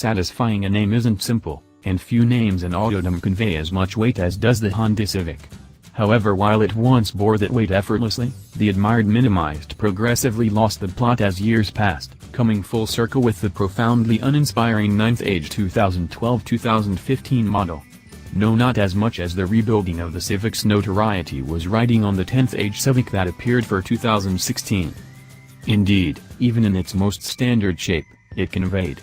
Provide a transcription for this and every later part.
Satisfying a name isn't simple, and few names in autodom convey as much weight as does the Honda Civic. However, while it once bore that weight effortlessly, the admired minimized progressively lost the plot as years passed, coming full circle with the profoundly uninspiring 9th age 2012-2015 model. No, not as much as the rebuilding of the Civic's notoriety was riding on the 10th age Civic that appeared for 2016. Indeed, even in its most standard shape, it conveyed.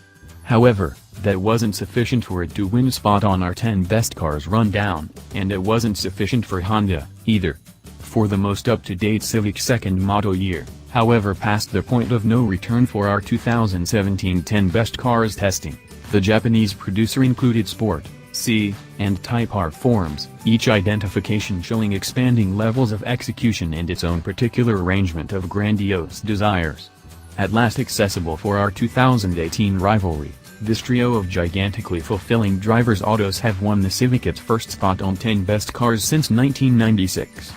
However, that wasn't sufficient for it to win a spot on our 10 best cars rundown, and it wasn't sufficient for Honda, either. For the most up-to-date Civic second model year, however, past the point of no return for our 2017 10 best cars testing, the Japanese producer included Sport, C, and Type R forms, each identification showing expanding levels of execution and its own particular arrangement of grandiose desires. At last accessible for our 2018 rivalry, this trio of gigantically fulfilling drivers' autos have won the Civic its first spot on 10 best cars since 1996.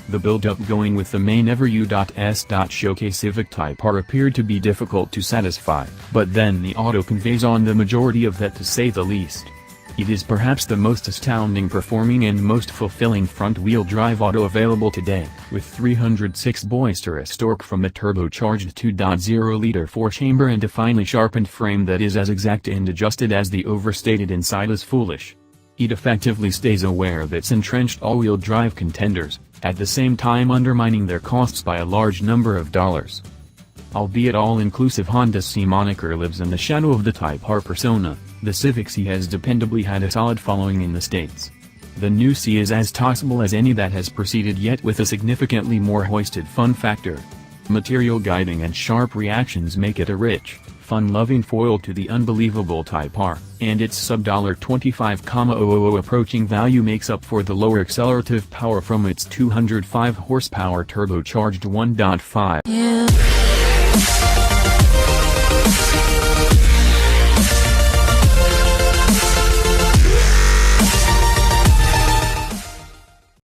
The build-up going with the main ever U.S. showcase Civic Type R appeared to be difficult to satisfy, but then the auto conveys on the majority of that, to say the least. It is perhaps the most astounding performing and most fulfilling front-wheel drive auto available today, with 306 boisterous torque from a turbocharged 2.0-liter 4-chamber and a finely sharpened frame that is as exact and adjusted as the overstated inside is foolish. It effectively stays aware of its entrenched all-wheel drive contenders, at the same time undermining their costs by a large number of dollars. Albeit all-inclusive Honda C moniker lives in the shadow of the Type R persona, the Civic C has dependably had a solid following in the States. The new C is as tossable as any that has preceded, yet with a significantly more hoisted fun factor. Material guiding and sharp reactions make it a rich, fun-loving foil to the unbelievable Type R, and its sub-$25,000 approaching value makes up for the lower accelerative power from its 205 horsepower turbocharged 1.5.